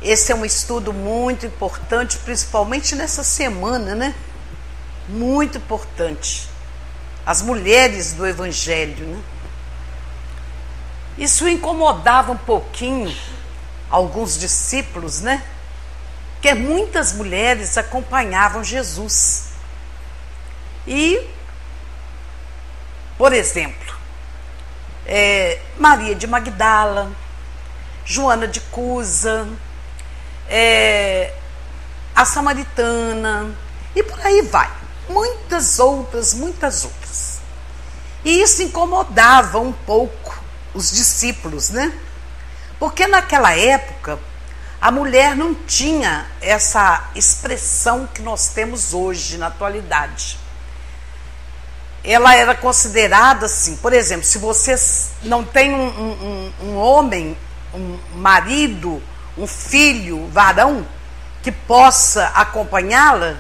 Esse é um estudo muito importante, principalmente nessa semana, né? Muito importante. As mulheres do Evangelho, né? Isso incomodava um pouquinho alguns discípulos, né? Porque muitas mulheres acompanhavam Jesus. E, por exemplo, Maria de Magdala, Joana de Cusa, a Samaritana, e por aí vai. Muitas outras. E isso incomodava um pouco os discípulos, né? Porque naquela época a mulher não tinha essa expressão que nós temos hoje na atualidade. Ela era considerada assim, por exemplo, se você não tem um homem, um marido, um filho, varão, que possa acompanhá-la,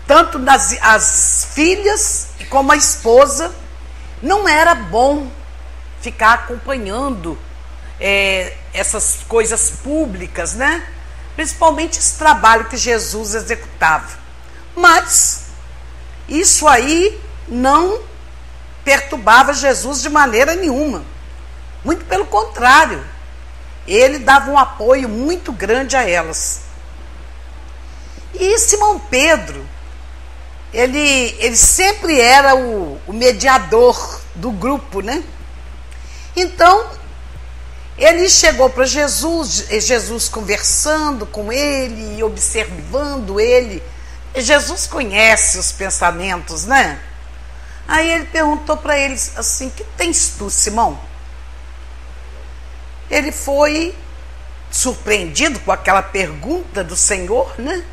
tanto as filhas como a esposa, não era bom ficar acompanhando essas coisas públicas, né? Principalmente esse trabalho que Jesus executava. Mas isso aí não perturbava Jesus de maneira nenhuma. Muito pelo contrário, ele dava um apoio muito grande a elas. E Simão Pedro, ele sempre era o mediador do grupo, né? Então, ele chegou para Jesus, Jesus conversando com ele, observando ele. Jesus conhece os pensamentos, né? Aí ele perguntou para eles assim: que tens tu, Simão? Ele foi surpreendido com aquela pergunta do Senhor, né?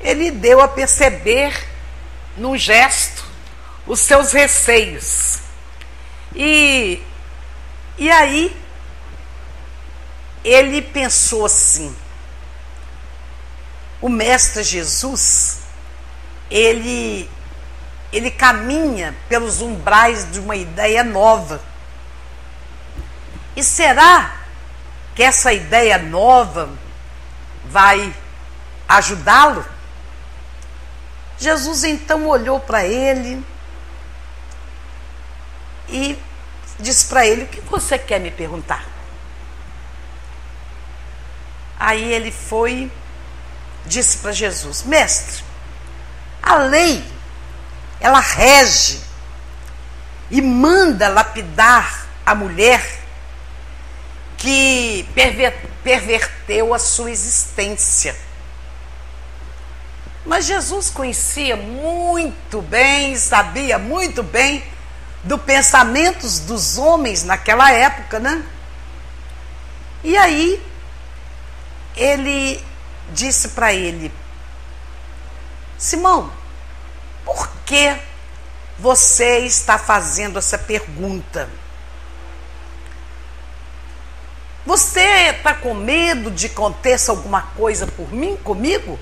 Ele deu a perceber num gesto os seus receios. E aí ele pensou assim: o Mestre Jesus, ele caminha pelos umbrais de uma ideia nova. E será que essa ideia nova vai ajudá-lo? Jesus então olhou para ele e disse para ele: o que você quer me perguntar? Aí ele disse para Jesus: mestre, a lei, ela rege e manda lapidar a mulher que perverteu a sua existência. Mas Jesus conhecia muito bem, sabia muito bem dos pensamentos dos homens naquela época, né? E aí ele disse para ele: Simão, por que você está fazendo essa pergunta? Você está com medo de que aconteça alguma coisa comigo?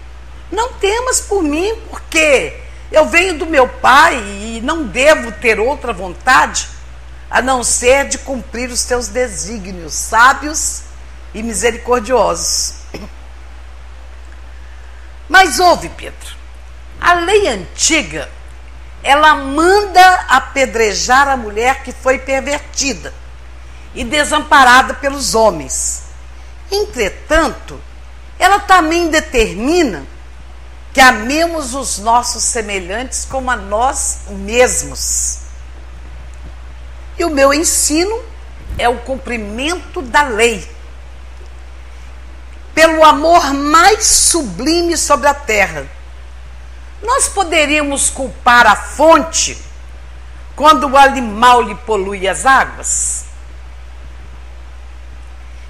Não temas por mim, porque eu venho do meu Pai e não devo ter outra vontade a não ser de cumprir os teus desígnios sábios e misericordiosos. Mas ouve, Pedro, a lei antiga, ela manda apedrejar a mulher que foi pervertida e desamparada pelos homens. Entretanto, ela também determina que amemos os nossos semelhantes como a nós mesmos. E o meu ensino é o cumprimento da lei, pelo amor mais sublime sobre a terra. Nós poderíamos culpar a fonte quando o animal lhe polui as águas?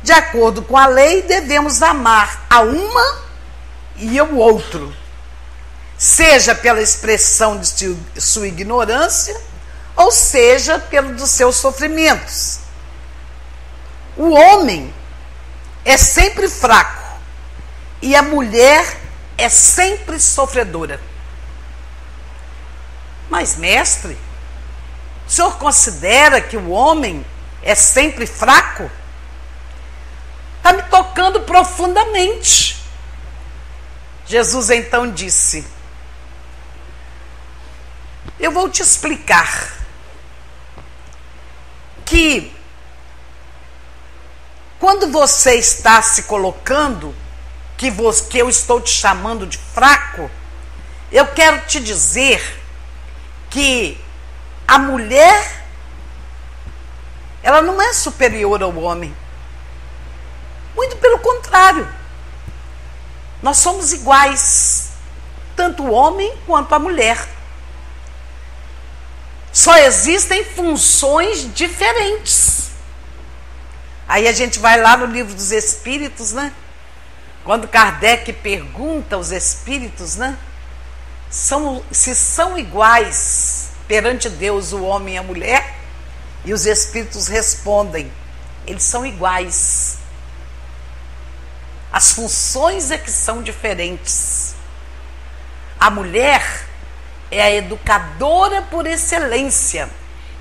De acordo com a lei, devemos amar a uma e ao outro, seja pela expressão de sua ignorância, ou seja, pelo dos seus sofrimentos. O homem é sempre fraco e a mulher é sempre sofredora. Mas, mestre, o senhor considera que o homem é sempre fraco? está me tocando profundamente. Jesus então disse: eu vou te explicar que quando você está se colocando, que eu estou te chamando de fraco, eu quero te dizer que a mulher, ela não é superior ao homem. Muito pelo contrário. Nós somos iguais, tanto o homem quanto a mulher. Só existem funções diferentes. Aí a gente vai lá no Livro dos Espíritos, né? Quando Kardec pergunta aos espíritos, né? Se são iguais perante Deus o homem e a mulher, e os espíritos respondem: eles são iguais. As funções é que são diferentes. A mulher é a educadora por excelência,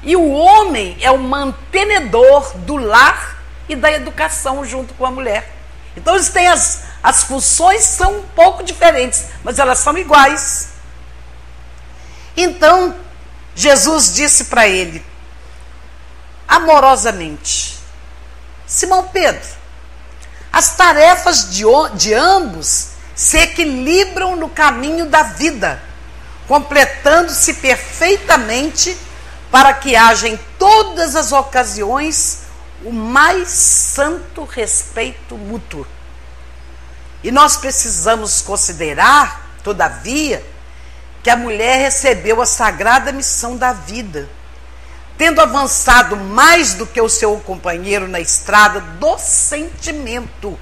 e o homem é o mantenedor do lar e da educação junto com a mulher. Então eles têm as funções são um pouco diferentes, mas elas são iguais. Então Jesus disse para ele, amorosamente: Simão Pedro, as tarefas de ambos se equilibram no caminho da vida, completando-se perfeitamente para que haja em todas as ocasiões o mais santo respeito mútuo. E nós precisamos considerar, todavia, que a mulher recebeu a sagrada missão da vida, tendo avançado mais do que o seu companheiro na estrada do sentimento.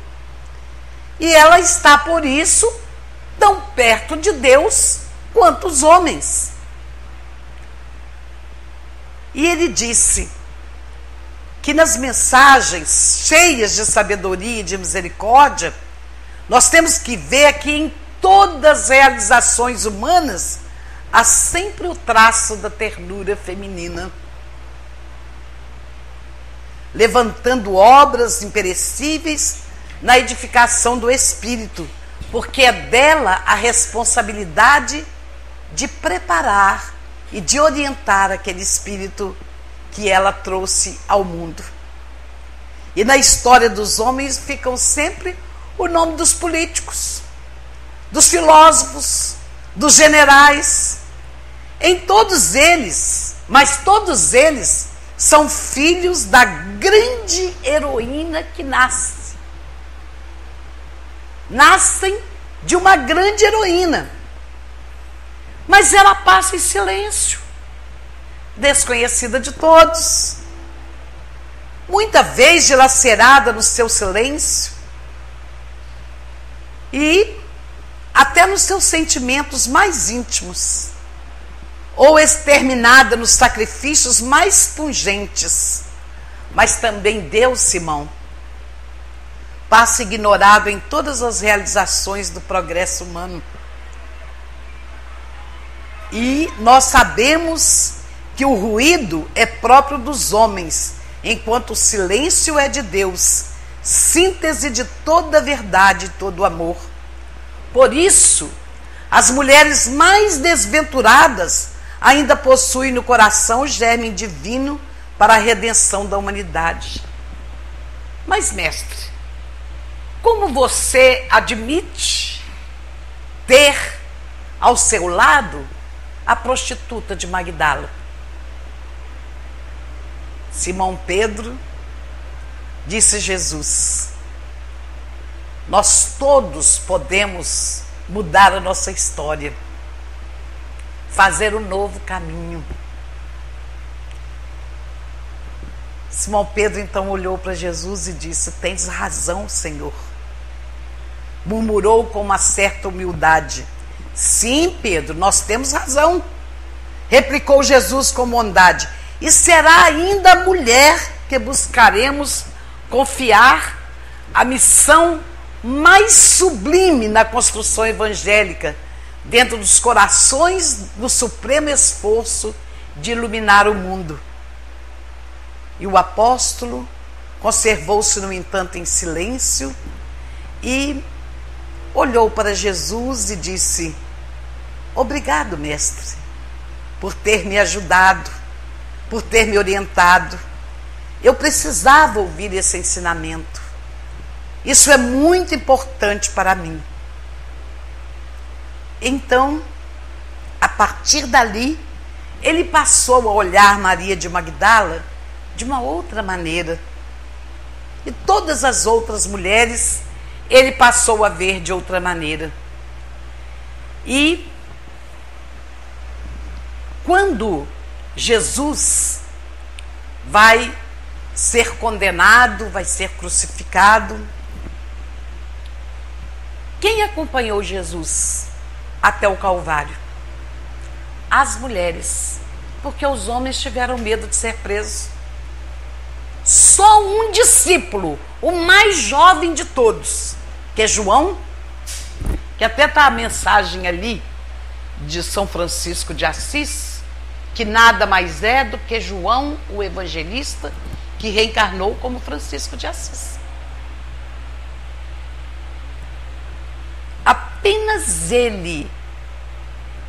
E ela está, por isso, tão perto de Deus quanto os homens. E ele disse que nas mensagens cheias de sabedoria e de misericórdia, nós temos que ver que em todas as realizações humanas há sempre o traço da ternura feminina, levantando obras imperecíveis na edificação do espírito, porque é dela a responsabilidade de preparar e de orientar aquele espírito que ela trouxe ao mundo. E na história dos homens ficam sempre o nome dos políticos, dos filósofos, dos generais. Em todos eles, mas todos eles são filhos da grande heroína que nasce. Nascem de uma grande heroína. Mas ela passa em silêncio, desconhecida de todos, muita vez dilacerada no seu silêncio e até nos seus sentimentos mais íntimos, ou exterminada nos sacrifícios mais pungentes. Mas também Deus, Simão, passa ignorado em todas as realizações do progresso humano. E nós sabemos que o ruído é próprio dos homens, enquanto o silêncio é de Deus, síntese de toda a verdade e todo o amor. Por isso, as mulheres mais desventuradas ainda possuem no coração o germe divino para a redenção da humanidade. Mas, mestre, como você admite ter ao seu lado a prostituta de Magdala? Simão Pedro, disse Jesus, nós todos podemos mudar a nossa história, fazer um novo caminho. Simão Pedro então olhou para Jesus e disse: tens razão, Senhor. Murmurou com uma certa humildade: sim, Pedro, nós temos razão. Replicou Jesus com bondade: e será ainda a mulher que buscaremos confiar a missão mais sublime na construção evangélica, dentro dos corações do supremo esforço de iluminar o mundo. E o apóstolo conservou-se, no entanto, em silêncio e olhou para Jesus e disse: obrigado, mestre, por ter me ajudado, por ter me orientado. Eu precisava ouvir esse ensinamento. Isso é muito importante para mim. Então, a partir dali, ele passou a olhar Maria de Magdala de uma outra maneira. E todas as outras mulheres, ele passou a ver de outra maneira. E quando Jesus vai ser condenado, vai ser crucificado, quem acompanhou Jesus até o Calvário? As mulheres, porque os homens tiveram medo de ser presos. Só um discípulo, o mais jovem de todos, que é João, que até está a mensagem ali de São Francisco de Assis, que nada mais é do que João, o evangelista, que reencarnou como Francisco de Assis. Apenas ele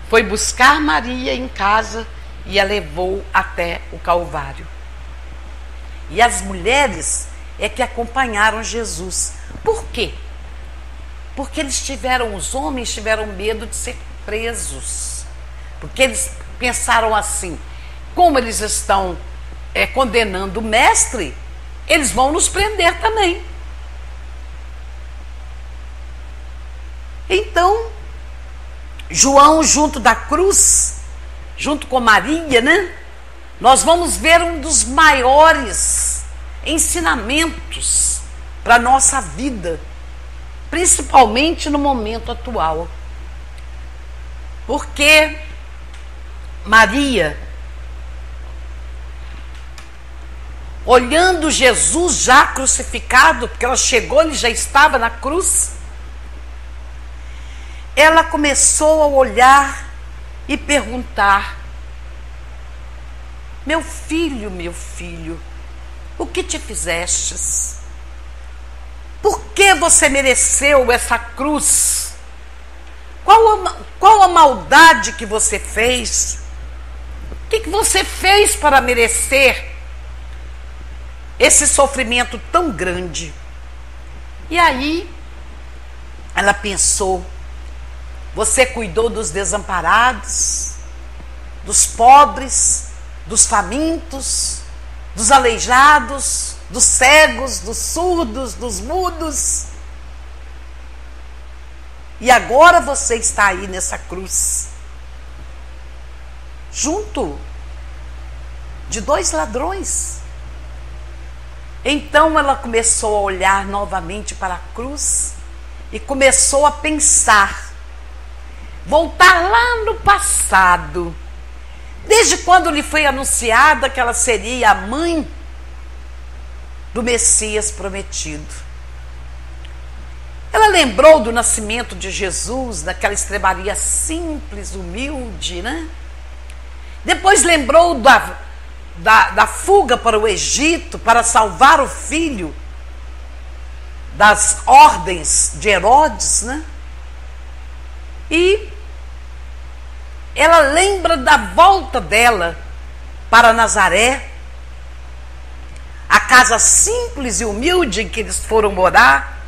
foi buscar Maria em casa e a levou até o Calvário. E as mulheres é que acompanharam Jesus. Por quê? Porque os homens tiveram medo de ser presos. Porque eles pensaram assim: como eles estão condenando o mestre, eles vão nos prender também. Então, João, junto da cruz, junto com Maria, né? Nós vamos ver um dos maiores ensinamentos para a nossa vida, principalmente no momento atual. Porque Maria, olhando Jesus já crucificado, porque ela chegou, ele já estava na cruz, ela começou a olhar e perguntar: meu filho, o que te fizestes? Por que você mereceu essa cruz? Qual a maldade que você fez? O que você fez para merecer esse sofrimento tão grande? E aí, ela pensou: você cuidou dos desamparados, dos pobres, dos famintos, dos aleijados, dos cegos, dos surdos, dos mudos. E agora você está aí nessa cruz, junto de 2 ladrões. Então ela começou a olhar novamente para a cruz e começou a pensar, voltar lá no passado, desde quando lhe foi anunciada que ela seria a mãe do Messias prometido. Ela lembrou do nascimento de Jesus, daquela estrebaria simples, humilde, né? Depois lembrou da fuga para o Egito, para salvar o filho das ordens de Herodes, né? E ela lembra da volta dela para Nazaré, a casa simples e humilde em que eles foram morar,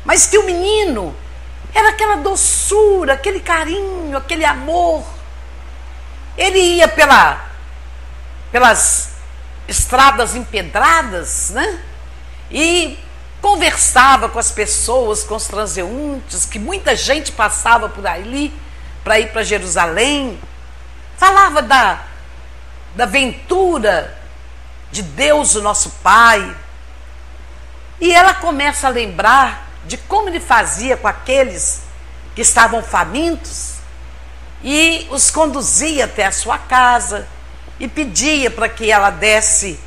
mas que o menino era aquela doçura, aquele carinho, aquele amor. Ele ia pelas estradas empedradas, né? E conversava com as pessoas, com os transeuntes, que muita gente passava por ali para ir para Jerusalém. Falava da ventura de Deus, o nosso Pai. E ela começa a lembrar de como ele fazia com aqueles que estavam famintos e os conduzia até a sua casa e pedia para que ela desse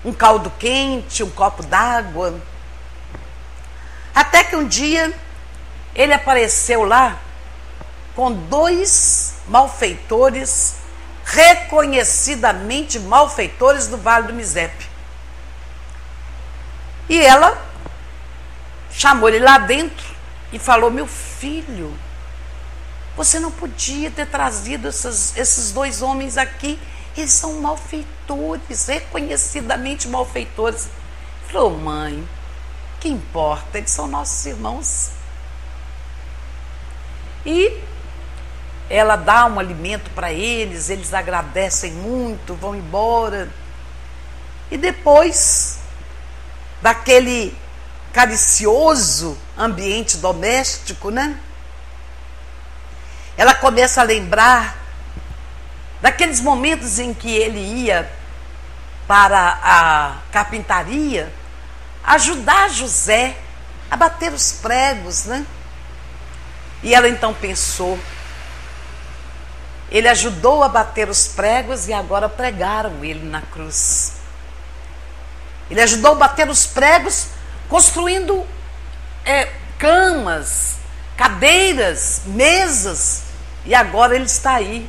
um caldo quente, um copo d'água. Até que um dia ele apareceu lá com 2 malfeitores, reconhecidamente malfeitores do Vale do Misepe. E ela chamou ele lá dentro e falou: meu filho, você não podia ter trazido esses dois homens aqui, eles são malfeitores, reconhecidamente malfeitores. Falou: mãe, que importa, eles são nossos irmãos. E ela dá um alimento para eles, eles agradecem muito, vão embora. E depois daquele caricioso ambiente doméstico, né? Ela começa a lembrar daqueles momentos em que ele ia para a carpintaria ajudar José a bater os pregos, né? E ela então pensou: ele ajudou a bater os pregos e agora pregaram ele na cruz. Ele ajudou a bater os pregos construindo camas, cadeiras, mesas, e agora ele está aí,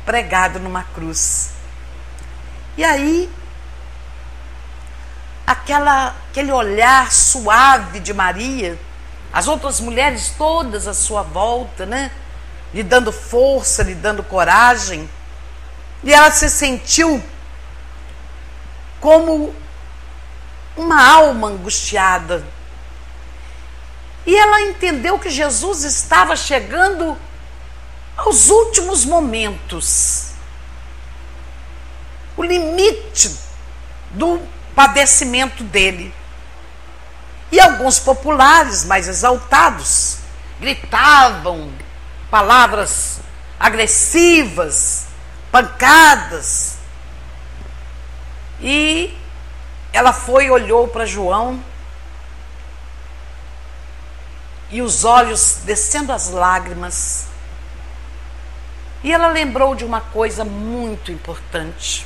pregado numa cruz. E aí, aquele olhar suave de Maria, as outras mulheres todas à sua volta, né? Lhe dando força, lhe dando coragem, e ela se sentiu como uma alma angustiada. E ela entendeu que Jesus estava chegando aos últimos momentos, o limite do padecimento dele. E alguns populares mais exaltados gritavam palavras agressivas, pancadas. E ela foi e olhou para João, e os olhos descendo as lágrimas. E ela lembrou de uma coisa muito importante,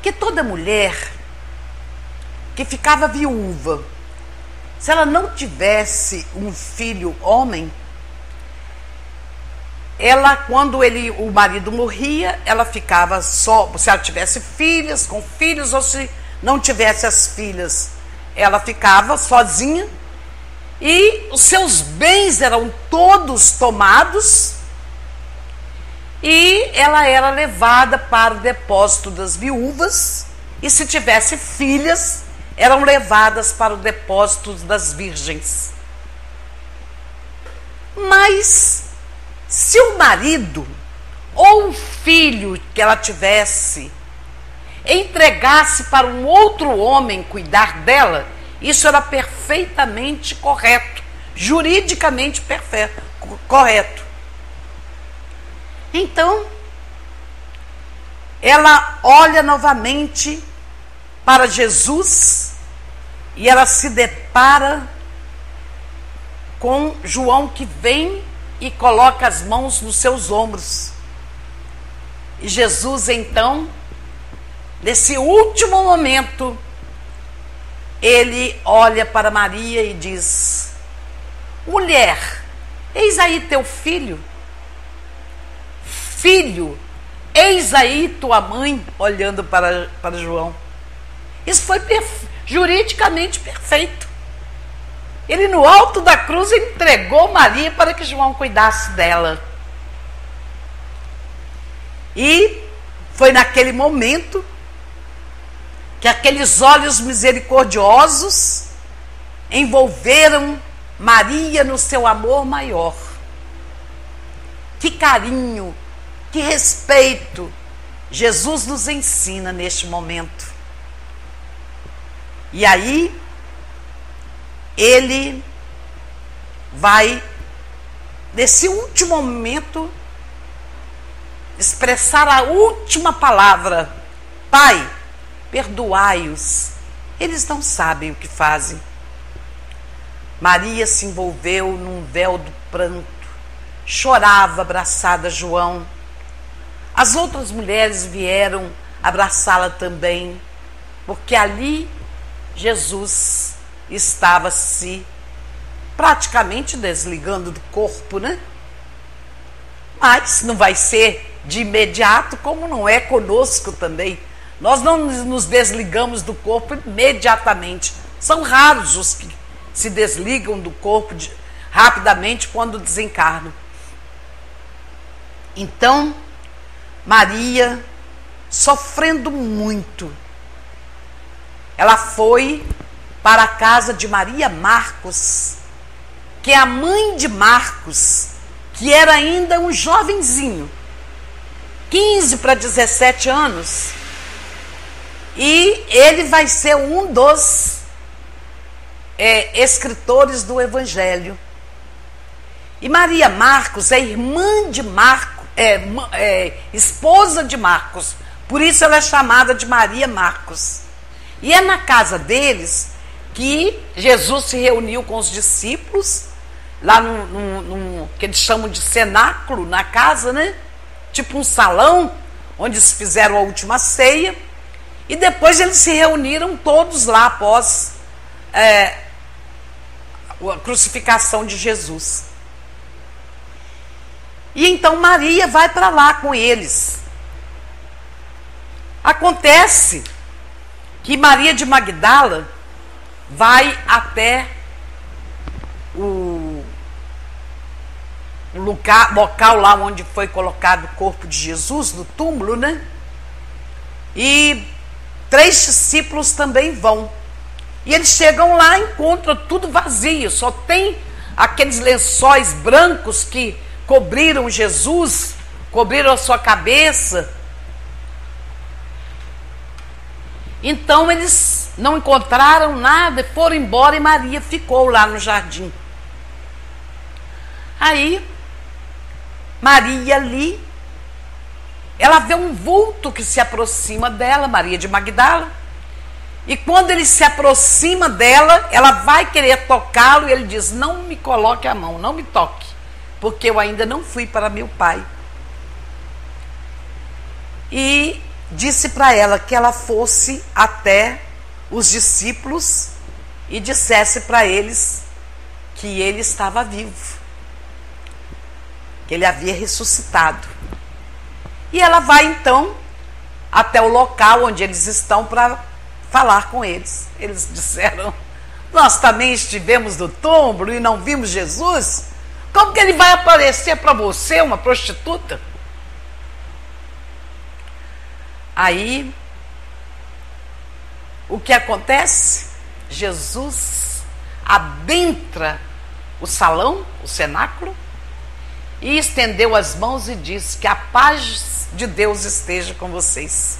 que toda mulher que ficava viúva, se ela não tivesse um filho homem, ela, quando o marido morria, ela ficava só, se ela tivesse filhas, com filhos, ou se não tivesse as filhas, ela ficava sozinha, e os seus bens eram todos tomados, e ela era levada para o depósito das viúvas, e se tivesse filhas, eram levadas para o depósito das virgens. Mas se o marido ou o filho que ela tivesse entregasse para um outro homem cuidar dela, isso era perfeitamente correto, juridicamente correto. Então, ela olha novamente para Jesus e ela se depara com João, que vem e coloca as mãos nos seus ombros. E Jesus, então, nesse último momento, ele olha para Maria e diz: mulher, eis aí teu filho. Filho, eis aí tua mãe, olhando para João. Isso foi juridicamente perfeito. Ele, no alto da cruz, entregou Maria para que João cuidasse dela. E foi naquele momento que aqueles olhos misericordiosos envolveram Maria no seu amor maior. Que carinho, que respeito Jesus nos ensina neste momento. E aí, ele vai, nesse último momento, expressar a última palavra: Pai, perdoai-os, eles não sabem o que fazem. Maria se envolveu num véu do pranto, chorava abraçada a João. As outras mulheres vieram abraçá-la também, porque ali Jesus estava se praticamente desligando do corpo, né? Mas não vai ser de imediato, como não é conosco também. Nós não nos desligamos do corpo imediatamente. São raros os que se desligam do corpo rapidamente quando desencarnam. Então, Maria, sofrendo muito, ela foi para a casa de Maria Marcos, que é a mãe de Marcos, que era ainda um jovenzinho, 15 para 17 anos, e ele vai ser um dos escritores do Evangelho. E Maria Marcos é irmã de Marcos, esposa de Marcos, por isso ela é chamada de Maria Marcos. E é na casa deles que Jesus se reuniu com os discípulos, lá num que eles chamam de cenáculo, na casa, né? Tipo um salão, onde se fizeram a última ceia, e depois eles se reuniram todos lá após a crucificação de Jesus. E então Maria vai para lá com eles. Acontece que Maria de Magdala vai até o local lá onde foi colocado o corpo de Jesus, no túmulo, né? E 3 discípulos também vão. E eles chegam lá e encontram tudo vazio, só tem aqueles lençóis brancos que cobriram Jesus, cobriram a sua cabeça. Então eles não encontraram nada, foram embora e Maria ficou lá no jardim. Aí, Maria ali, ela vê um vulto que se aproxima dela, Maria de Magdala, e quando ele se aproxima dela, ela vai querer tocá-lo e ele diz: não me coloque a mão, não me toque, porque eu ainda não fui para meu pai. E disse para ela que ela fosse até os discípulos e dissesse para eles que ele estava vivo, que ele havia ressuscitado. E ela vai então até o local onde eles estão para falar com eles. Eles disseram: nós também estivemos no túmulo e não vimos Jesus? Como que ele vai aparecer para você, uma prostituta? Aí, o que acontece? Jesus adentra o salão, o cenáculo, e estendeu as mãos e disse: que a paz de Deus esteja com vocês.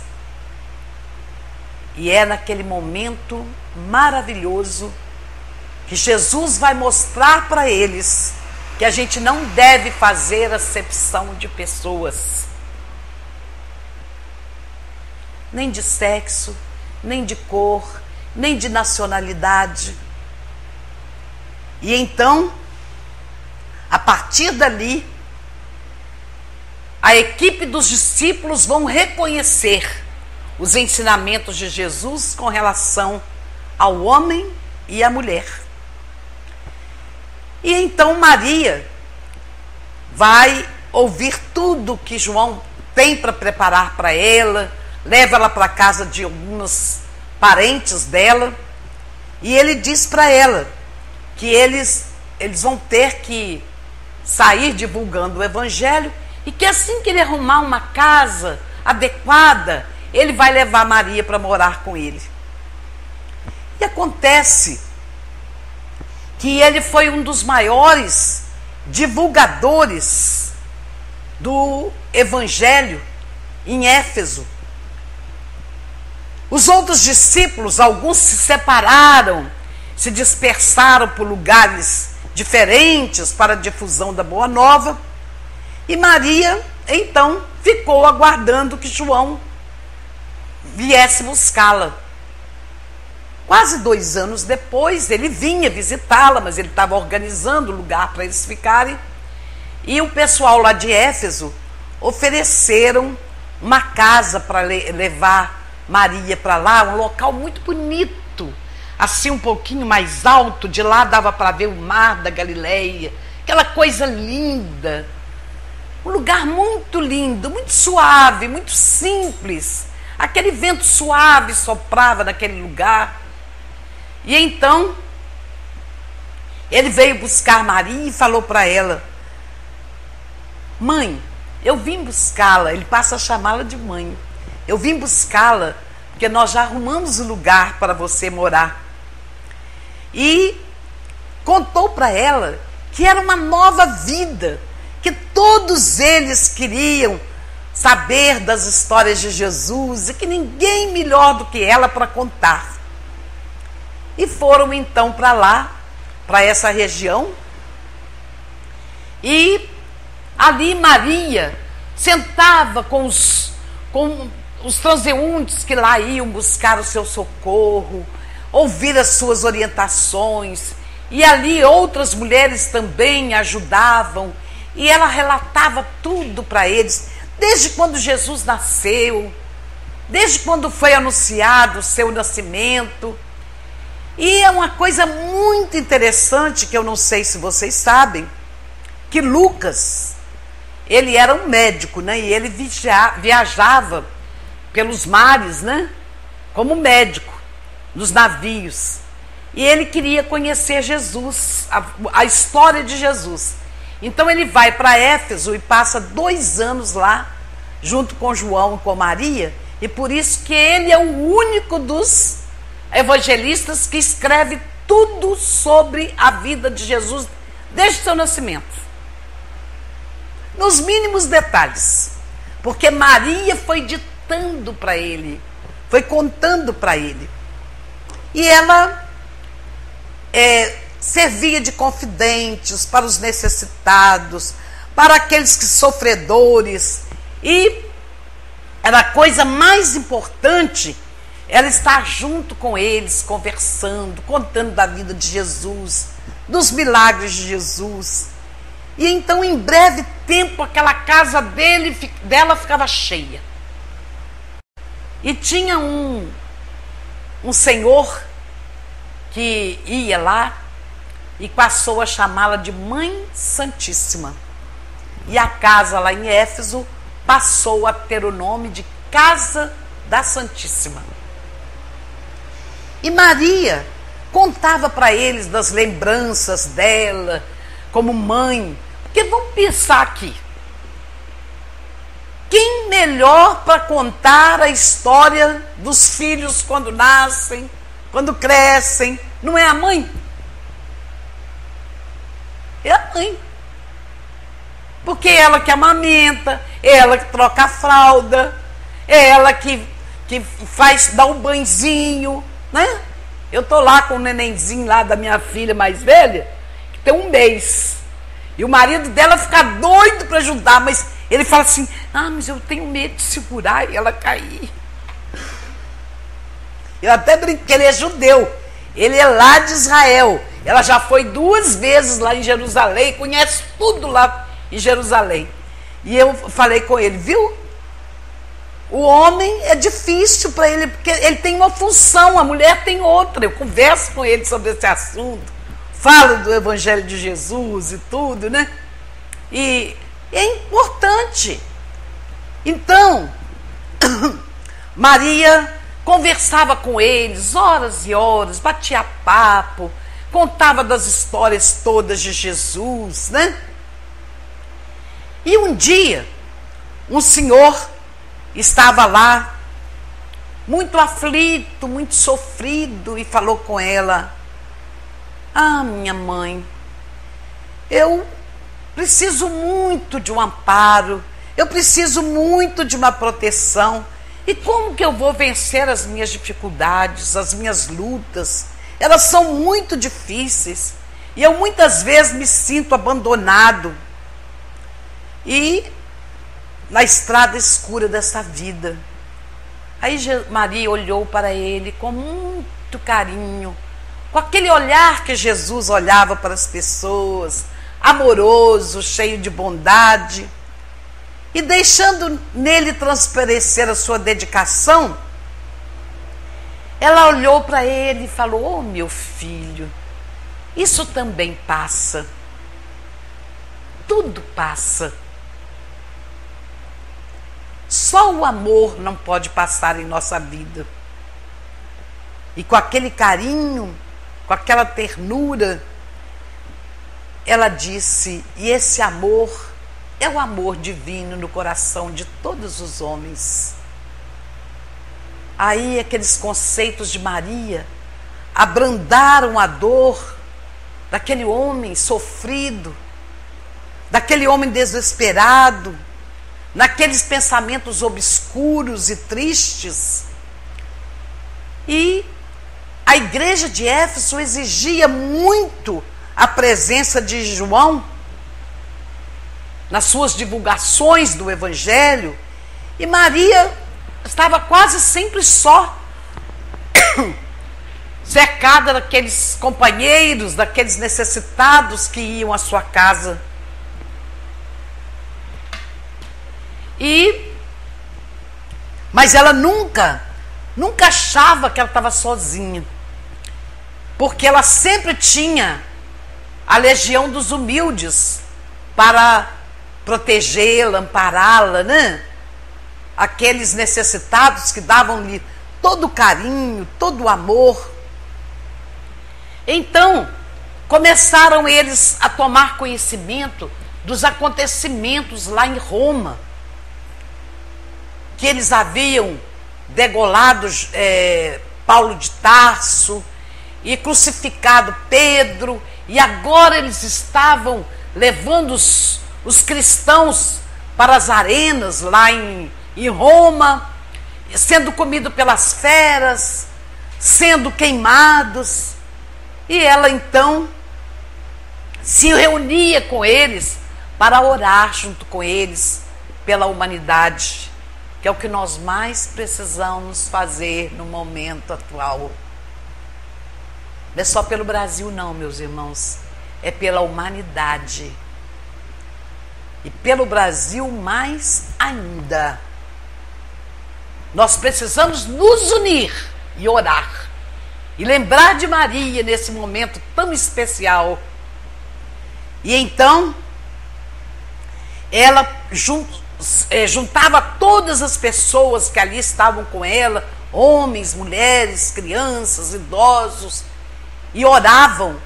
E é naquele momento maravilhoso que Jesus vai mostrar para eles que a gente não deve fazer acepção de pessoas, nem de sexo, nem de cor, nem de nacionalidade. E então, a partir dali, a equipe dos discípulos vão reconhecer os ensinamentos de Jesus com relação ao homem e à mulher. E então Maria vai ouvir tudo que João tem para preparar para ela, leva ela para a casa de alguns parentes dela, e ele diz para ela que eles vão ter que sair divulgando o Evangelho, e que assim que ele arrumar uma casa adequada, ele vai levar Maria para morar com ele. E acontece que ele foi um dos maiores divulgadores do Evangelho em Éfeso. Os outros discípulos, alguns se separaram, se dispersaram por lugares diferentes para a difusão da Boa Nova, e Maria, então, ficou aguardando que João viesse buscá-la. Quase 2 anos depois, ele vinha visitá-la, mas ele estava organizando o lugar para eles ficarem, e o pessoal lá de Éfeso ofereceram uma casa para levar Maria para lá, um local muito bonito, assim um pouquinho mais alto, de lá dava para ver o mar da Galileia, aquela coisa linda, um lugar muito lindo, muito suave, muito simples, Aquele vento suave soprava naquele lugar. E então, ele veio buscar Maria e falou para ela: mãe, eu vim buscá-la. Ele passa a chamá-la de mãe. Eu vim buscá-la porque nós já arrumamos um lugar para você morar. E contou para ela que era uma nova vida, que todos eles queriam saber das histórias de Jesus e que ninguém melhor do que ela para contar. E foram então para lá, para essa região, e ali Maria sentava com os transeuntes que lá iam buscar o seu socorro, ouvir as suas orientações, e ali outras mulheres também ajudavam, e ela relatava tudo para eles, desde quando Jesus nasceu, desde quando foi anunciado o seu nascimento. E é uma coisa muito interessante, que eu não sei se vocês sabem, que Lucas, ele era um médico, né? E ele viajava pelos mares, né? Como médico, nos navios. E ele queria conhecer Jesus, a história de Jesus. Então ele vai para Éfeso e passa 2 anos lá, junto com João e com Maria, e por isso que ele é o único dos evangelistas que escreve tudo sobre a vida de Jesus desde o seu nascimento, nos mínimos detalhes, porque Maria foi ditando para ele, foi contando para ele, e ela servia de confidentes para os necessitados, para aqueles que sofredores, e era a coisa mais importante ela estar junto com eles, conversando, contando da vida de Jesus, dos milagres de Jesus. E então, em breve tempo, aquela casa dela ficava cheia. E tinha um senhor que ia lá e passou a chamá-la de Mãe Santíssima. E a casa lá em Éfeso passou a ter o nome de Casa da Santíssima. E Maria contava para eles das lembranças dela como mãe. Porque vamos pensar aqui, quem melhor para contar a história dos filhos quando nascem, quando crescem, não é a mãe? É a mãe. Porque é ela que amamenta, é ela que troca a fralda, é ela que dá um banhozinho, né? Eu tô lá com o nenenzinho lá da minha filha mais velha, que tem 1 mês. E o marido dela fica doido para ajudar, mas ele fala assim: mas eu tenho medo de segurar e ela cair. Eu até brinquei, ele é judeu, ele é lá de Israel. Ela já foi 2 vezes lá em Jerusalém, conhece tudo lá em Jerusalém. E eu falei com ele, viu? O homem é difícil para ele, porque ele tem uma função, a mulher tem outra. Eu converso com ele sobre esse assunto, falo do Evangelho de Jesus e tudo, né? E é importante. Então, Maria conversava com eles horas e horas, batia papo, contava das histórias todas de Jesus, né? E um dia, um senhor estava lá, muito aflito, muito sofrido, e falou com ela: minha mãe, eu preciso muito de um amparo, eu preciso muito de uma proteção, e como que eu vou vencer as minhas dificuldades, as minhas lutas? Elas são muito difíceis, e eu muitas vezes me sinto abandonado, e na estrada escura dessa vida. Aí Maria olhou para ele com muito carinho, com aquele olhar que Jesus olhava para as pessoas, amoroso, cheio de bondade, e deixando nele transparecer a sua dedicação, ela olhou para ele e falou: meu filho, isso também passa, tudo passa. Só o amor não pode passar em nossa vida. E com aquele carinho, com aquela ternura, ela disse, e esse amor é o amor divino no coração de todos os homens. Aí aqueles conceitos de Maria abrandaram a dor daquele homem sofrido, daquele homem desesperado, naqueles pensamentos obscuros e tristes. E a igreja de Éfeso exigia muito a presença de João nas suas divulgações do Evangelho, e Maria estava quase sempre só, cercada daqueles companheiros, daqueles necessitados que iam à sua casa. Mas ela nunca achava que ela estava sozinha, porque ela sempre tinha a legião dos humildes para protegê-la, ampará-la, né? Aqueles necessitados que davam-lhe todo o carinho, todo o amor. Então, começaram eles a tomar conhecimento dos acontecimentos lá em Roma, que eles haviam degolado Paulo de Tarso e crucificado Pedro, e agora eles estavam levando os cristãos para as arenas lá em Roma, sendo comidos pelas feras, sendo queimados. E ela então se reunia com eles para orar junto com eles pela humanidade, que é o que nós mais precisamos fazer no momento atual. Não é só pelo Brasil não, meus irmãos, é pela humanidade. E pelo Brasil mais ainda. Nós precisamos nos unir e orar. E lembrar de Maria nesse momento tão especial. E então, ela juntava todas as pessoas que ali estavam com ela, homens, mulheres, crianças, idosos, e oravam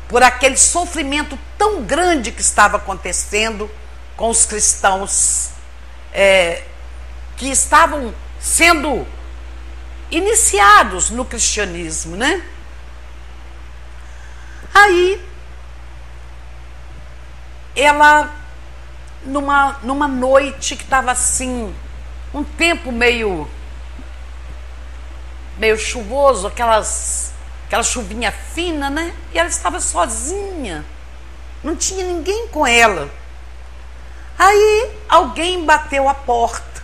por aquele sofrimento tão grande que estava acontecendo com os cristãos que estavam sendo iniciados no cristianismo, né? Aí, ela, numa noite que estava assim, um tempo meio chuvoso, aquela chuvinha fina, né? E ela estava sozinha, não tinha ninguém com ela. Aí alguém bateu a porta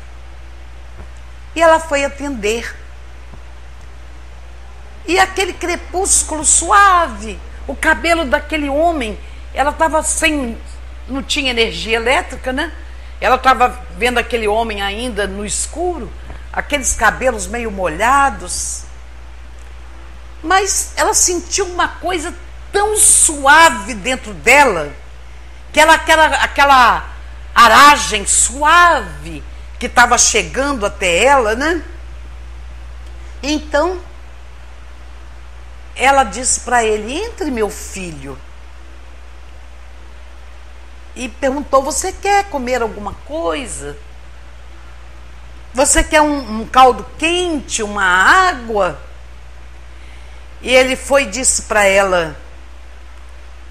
e ela foi atender. E aquele crepúsculo suave, o cabelo daquele homem, ela estava não tinha energia elétrica, né? Ela estava vendo aquele homem ainda no escuro, aqueles cabelos meio molhados. Mas ela sentiu uma coisa tão suave dentro dela, que aquela aragem suave que estava chegando até ela, né? Então, ela disse para ele: entre, meu filho. E perguntou: você quer comer alguma coisa? Você quer um caldo quente, uma água? E ele foi e disse para ela: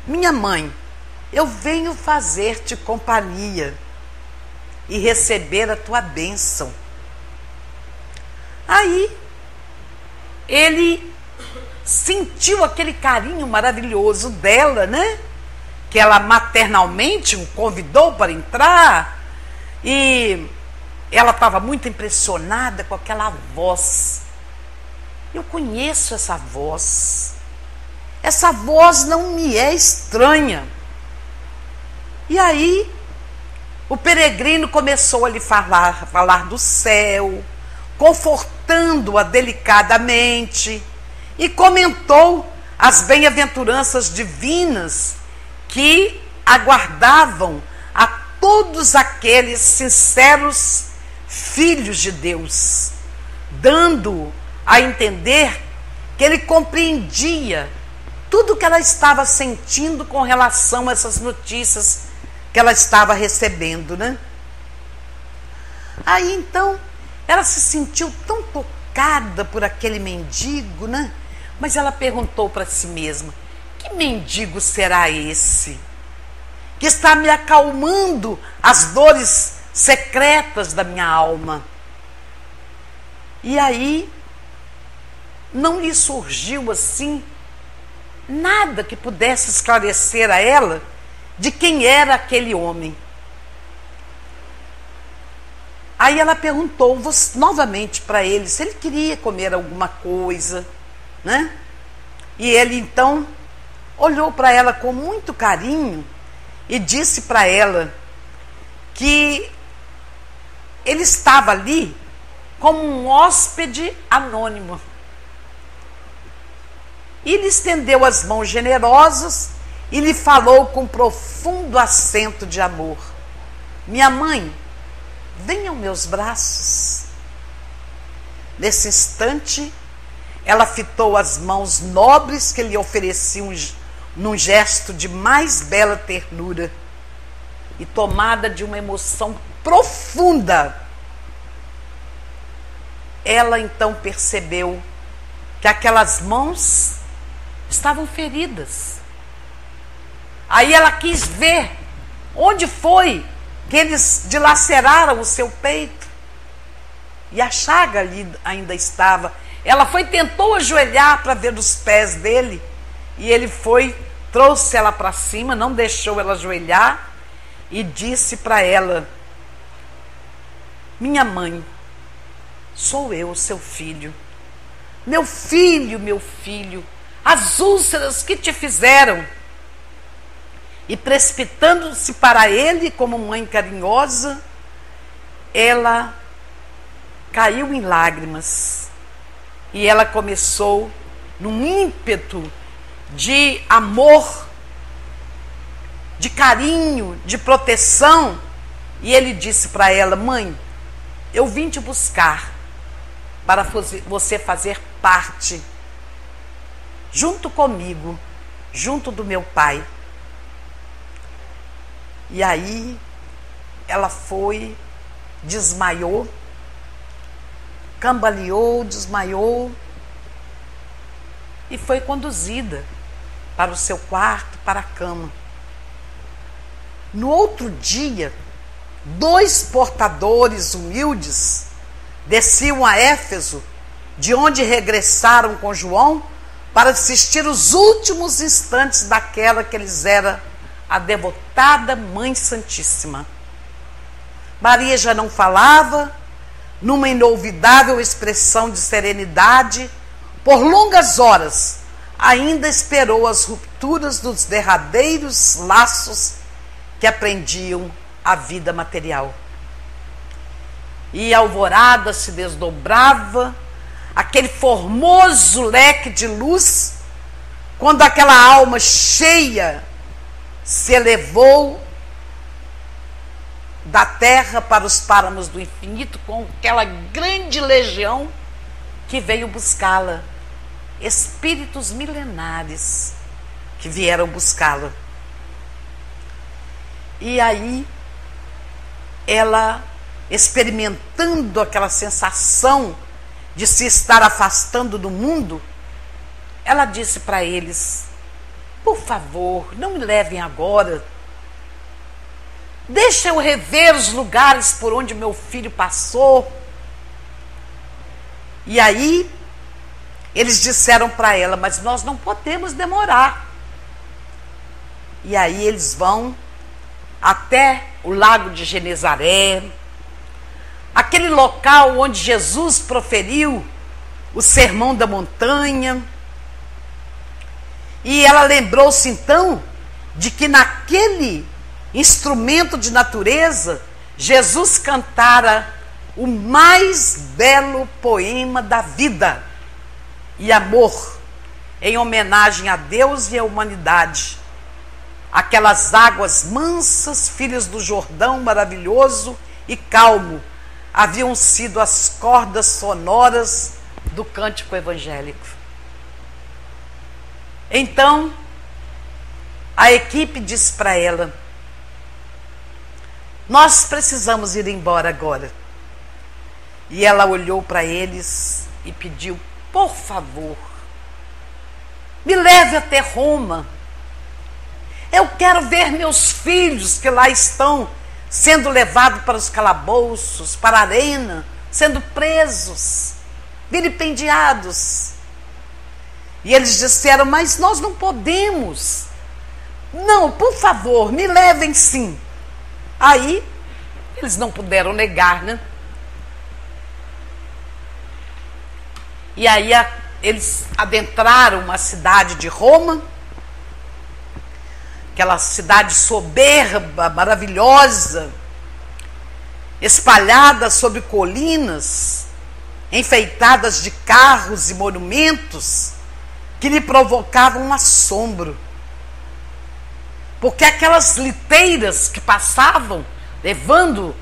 minha mãe, eu venho fazer-te companhia e receber a tua bênção. Aí ele sentiu aquele carinho maravilhoso dela, né? Que ela maternalmente o convidou para entrar, e ela estava muito impressionada com aquela voz. Eu conheço essa voz não me é estranha. E aí o peregrino começou a lhe falar do céu, confortando-a delicadamente, e comentou as bem-aventuranças divinas que aguardavam a todos aqueles sinceros filhos de Deus, dando a entender que ele compreendia tudo que ela estava sentindo com relação a essas notícias que ela estava recebendo, né? Aí então ela se sentiu tão tocada por aquele mendigo, né? Mas ela perguntou para si mesma: que mendigo será esse que está me acalmando as dores secretas da minha alma? E aí não lhe surgiu assim nada que pudesse esclarecer a ela de quem era aquele homem. Aí ela perguntou novamente para ele se ele queria comer alguma coisa, né? E ele então olhou para ela com muito carinho e disse para ela que ele estava ali como um hóspede anônimo. E lhe estendeu as mãos generosas e lhe falou com profundo acento de amor: minha mãe, venha aos meus braços. Nesse instante, ela fitou as mãos nobres que lhe ofereciam num gesto de mais bela ternura, e tomada de uma emoção profunda, ela então percebeu que aquelas mãos estavam feridas. Aí ela quis ver onde foi que eles dilaceraram o seu peito, e a chaga ali ainda estava. Ela tentou ajoelhar para ver os pés dele, e ele trouxe ela para cima, não deixou ela ajoelhar, e disse para ela: minha mãe, sou eu, seu filho. Meu filho, as úlceras que te fizeram. E precipitando-se para ele como mãe carinhosa, ela caiu em lágrimas. E ela começou, num ímpeto de amor, de carinho, de proteção. E ele disse para ela: mãe, eu vim te buscar para você fazer parte, junto comigo, junto do meu pai. E aí ela desmaiou, cambaleou, desmaiou, e foi conduzida para o seu quarto, para a cama. No outro dia, 2 portadores humildes desciam a Éfeso, de onde regressaram com João para assistir os últimos instantes daquela que lhes era a devotada Mãe Santíssima. Maria já não falava, numa inolvidável expressão de serenidade. Por longas horas ainda esperou as rupturas dos derradeiros laços que aprendiam a vida material. E a alvorada se desdobrava, aquele formoso leque de luz, quando aquela alma cheia se elevou da terra para os páramos do infinito, com aquela grande legião que veio buscá-la, espíritos milenares que vieram buscá-la. E aí ela, experimentando aquela sensação de se estar afastando do mundo, ela disse para eles: por favor, não me levem agora. Deixa eu rever os lugares por onde meu filho passou. E aí eles disseram para ela: mas nós não podemos demorar. E aí eles vão até o lago de Genezaré, aquele local onde Jesus proferiu o sermão da montanha. E ela lembrou-se então de que naquele instrumento de natureza Jesus cantara o mais belo poema da vida e amor, em homenagem a Deus e à humanidade. Aquelas águas mansas, filhas do Jordão maravilhoso e calmo, haviam sido as cordas sonoras do cântico evangélico. Então, a equipe disse para ela: nós precisamos ir embora agora. E ela olhou para eles e pediu: por favor, me leve até Roma. Eu quero ver meus filhos que lá estão sendo levados para os calabouços, para a arena, sendo presos, vilipendiados. E eles disseram: mas nós não podemos. Não, por favor, me levem sim. Aí, eles não puderam negar, né? E aí eles adentraram uma cidade de Roma, aquela cidade soberba, maravilhosa, espalhada sobre colinas, enfeitadas de carros e monumentos que lhe provocavam um assombro. Porque aquelas liteiras que passavam, levando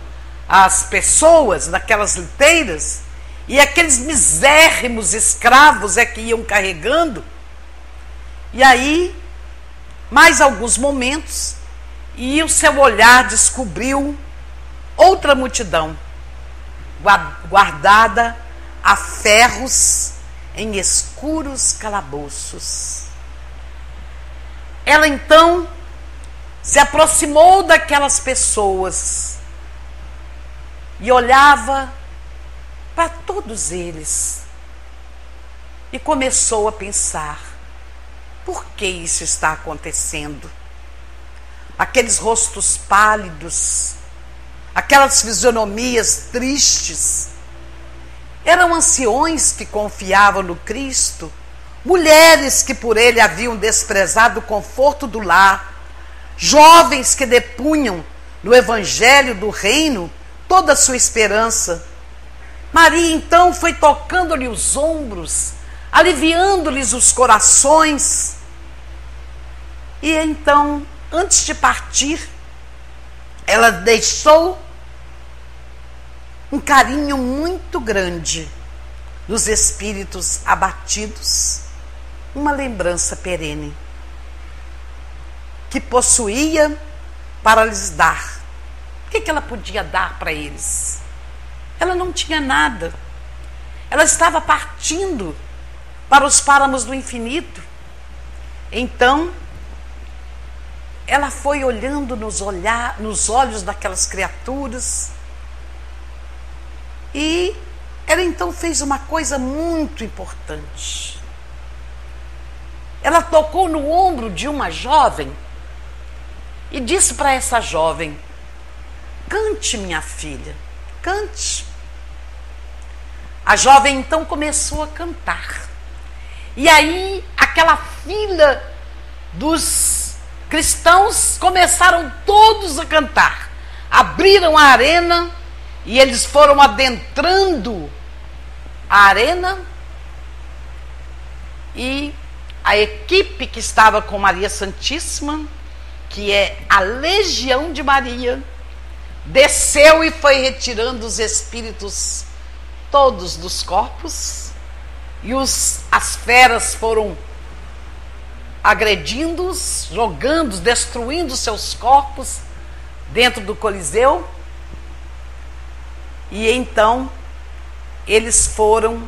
as pessoas naquelas liteiras, e aqueles misérrimos escravos é que iam carregando. E aí, mais alguns momentos, e o seu olhar descobriu outra multidão, guardada a ferros em escuros calabouços. Ela então se aproximou daquelas pessoas e olhava para todos eles e começou a pensar: por que isso está acontecendo? Aqueles rostos pálidos, aquelas fisionomias tristes, eram anciões que confiavam no Cristo, mulheres que por ele haviam desprezado o conforto do lar, jovens que depunham no evangelho do reino toda a sua esperança. Maria então foi tocando-lhe os ombros, aliviando-lhes os corações. E então, antes de partir, ela deixou um carinho muito grande nos espíritos abatidos, uma lembrança perene que possuía para lhes dar. O que ela podia dar para eles? Ela não tinha nada. Ela estava partindo para os páramos do infinito. Então, ela foi olhando nos olhos daquelas criaturas, e ela então fez uma coisa muito importante. Ela tocou no ombro de uma jovem e disse para essa jovem: cante, minha filha, cante. A jovem então começou a cantar. E aí aquela fila dos cristãos começaram todos a cantar. Abriram a arena e eles foram adentrando a arena, e a equipe que estava com Maria Santíssima, que é a Legião de Maria, desceu e foi retirando os espíritos todos dos corpos, e as feras foram agredindo-os, jogando, destruindo seus corpos dentro do Coliseu. E então eles foram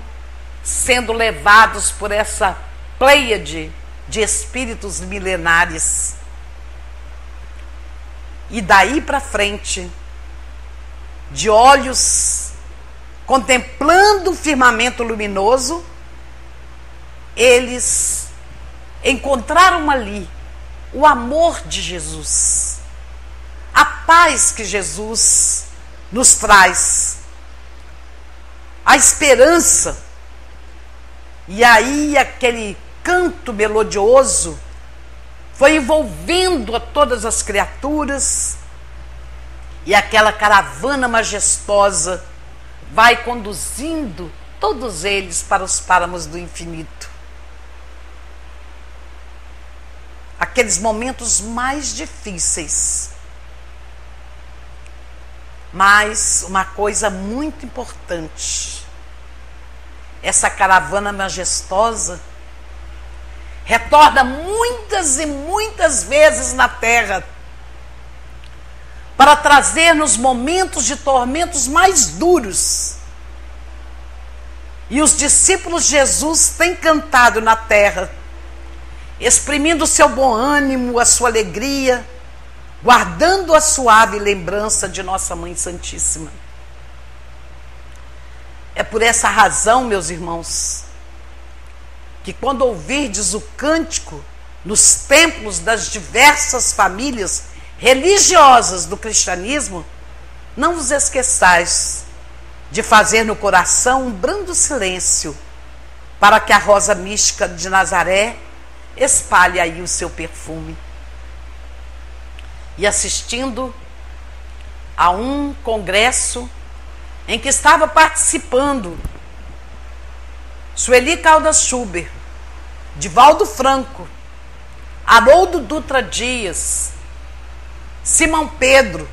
sendo levados por essa pleiade de espíritos milenares. E daí para frente, de olhos contemplando o firmamento luminoso, eles encontraram ali o amor de Jesus, a paz que Jesus nos traz, a esperança. E aí aquele canto melodioso foi envolvendo a todas as criaturas, e aquela caravana majestosa vai conduzindo todos eles para os páramos do infinito. Aqueles momentos mais difíceis, Mas uma coisa muito importante, essa caravana majestosa retorna muitas e muitas vezes na terra para trazer nos momentos de tormentos mais duros. E os discípulos de Jesus têm cantado na terra, exprimindo o seu bom ânimo, a sua alegria, guardando a suave lembrança de nossa Mãe Santíssima. É por essa razão, meus irmãos, que quando ouvirdes o cântico nos templos das diversas famílias religiosas do cristianismo, não vos esqueçais de fazer no coração um brando silêncio, para que a rosa mística de Nazaré espalhe aí o seu perfume. E assistindo a um congresso em que estava participando Sueli Caldas Schubert, Divaldo Franco, Haroldo Dutra Dias, Simão Pedro,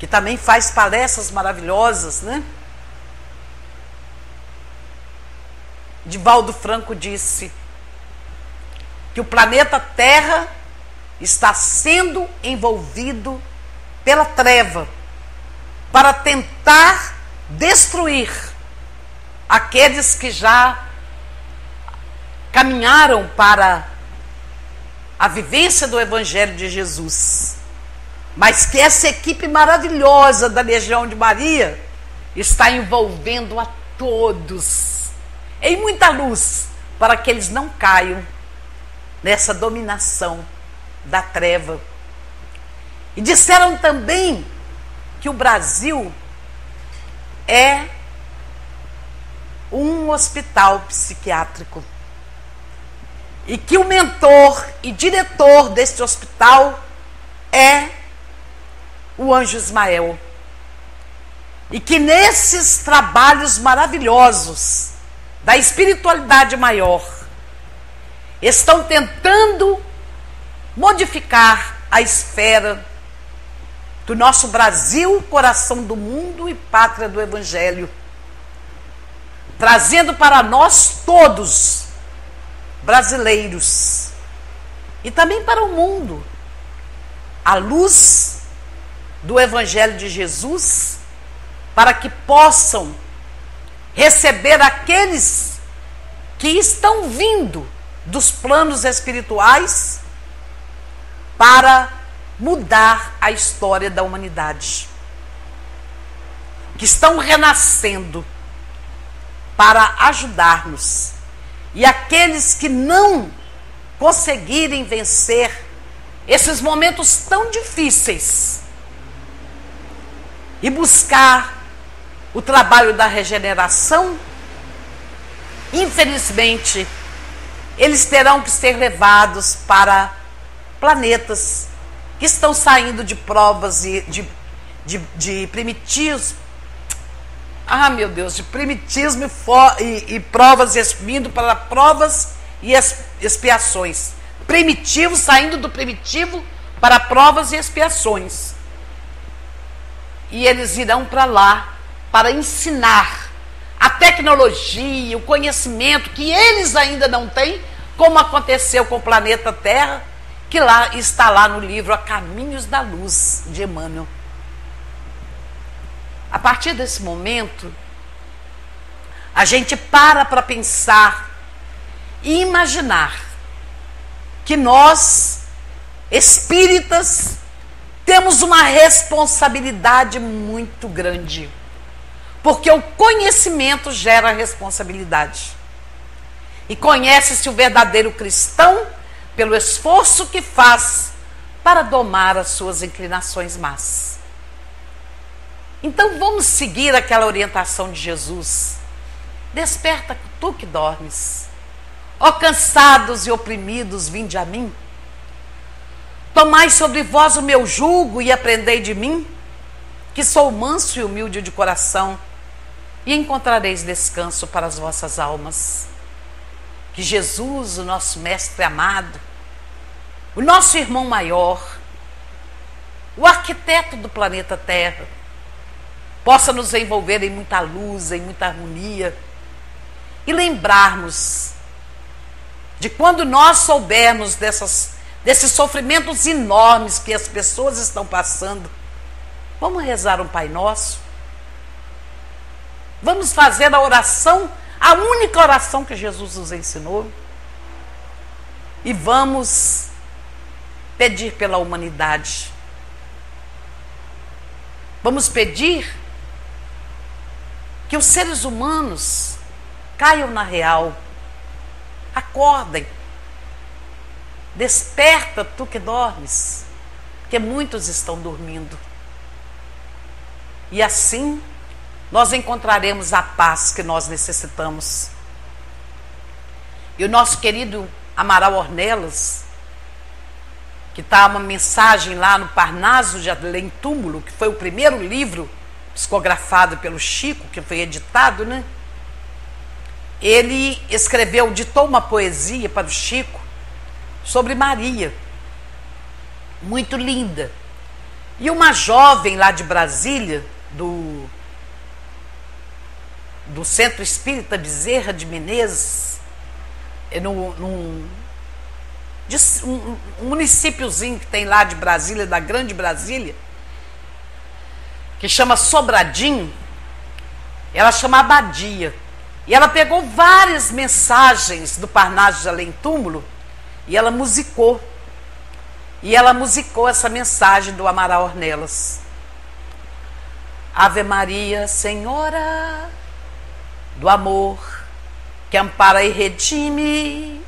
que também faz palestras maravilhosas, né? Divaldo Franco disse que o planeta Terra está sendo envolvido pela treva para tentar destruir aqueles que já caminharam para a vivência do Evangelho de Jesus. Mas que essa equipe maravilhosa da Legião de Maria está envolvendo a todos em muita luz, para que eles não caiam nessa dominação da treva. E disseram também que o Brasil é um hospital psiquiátrico e que o mentor e diretor deste hospital é o Anjo Ismael, e que nesses trabalhos maravilhosos da espiritualidade maior estão tentando modificar a esfera do nosso Brasil, coração do mundo e pátria do Evangelho, trazendo para nós todos, brasileiros, e também para o mundo, a luz do Evangelho de Jesus, para que possam receber aqueles que estão vindo dos planos espirituais para mudar a história da humanidade, que estão renascendo para ajudar-nos. E aqueles que não conseguirem vencer esses momentos tão difíceis e buscar o trabalho da regeneração, infelizmente, eles terão que ser levados para planetas que estão saindo de provas e de primitivos. Ah, meu Deus, de primitismo e provas, vindo para provas e expiações. Primitivo, saindo do primitivo para provas e expiações. E eles irão para lá para ensinar a tecnologia, o conhecimento que eles ainda não têm, como aconteceu com o planeta Terra, que lá está lá no livro A Caminhos da Luz, de Emmanuel. A partir desse momento, a gente para pensar e imaginar que nós, espíritas, temos uma responsabilidade muito grande, porque o conhecimento gera responsabilidade. E conhece-se o verdadeiro cristão pelo esforço que faz para domar as suas inclinações más. Então vamos seguir aquela orientação de Jesus. Desperta tu que dormes. Ó cansados e oprimidos, vinde a mim. Tomai sobre vós o meu jugo e aprendei de mim, que sou manso e humilde de coração, e encontrareis descanso para as vossas almas. Que Jesus, o nosso mestre amado, o nosso irmão maior, o arquiteto do planeta Terra, possa nos envolver em muita luz, em muita harmonia, e lembrarmos de quando nós soubermos desses sofrimentos enormes que as pessoas estão passando. Vamos rezar um Pai Nosso? Vamos fazer a oração, a única oração que Jesus nos ensinou, e vamos pedir pela humanidade. Vamos pedir que os seres humanos caiam na real, acordem, desperta tu que dormes, porque muitos estão dormindo. E assim nós encontraremos a paz que nós necessitamos. E o nosso querido Amaral Ornelas, que está uma mensagem lá no Parnaso de Além Túmulo, que foi o primeiro livro psicografado pelo Chico, que foi editado, né? Ele ditou uma poesia para o Chico sobre Maria, muito linda. E uma jovem lá de Brasília, do Centro Espírita Bezerra de Menezes, um municípiozinho que tem lá de Brasília, da Grande Brasília, que chama Sobradinho, ela chama Abadia. E ela pegou várias mensagens do Parnaso de Além Túmulo e ela musicou. E ela musicou essa mensagem do Amaral Ornelas. Ave Maria, Senhora do amor, que ampara e redime,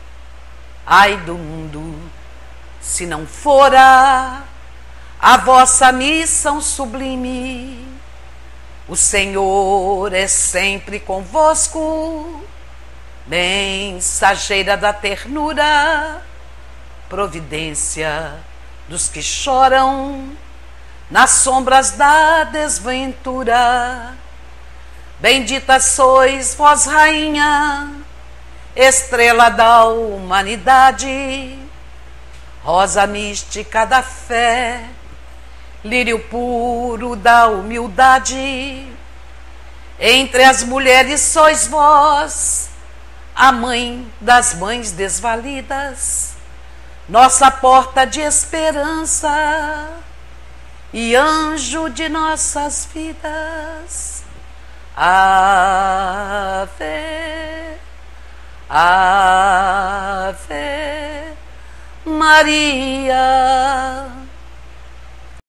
ai do mundo, se não fora a vossa missão sublime. O Senhor é sempre convosco, mensageira da ternura, providência dos que choram nas sombras da desventura. Bendita sois vós, Rainha, estrela da humanidade, rosa mística da fé, lírio puro da humildade. Entre as mulheres sois vós, a mãe das mães desvalidas, nossa porta de esperança e anjo de nossas vidas. Ave, Ave Maria.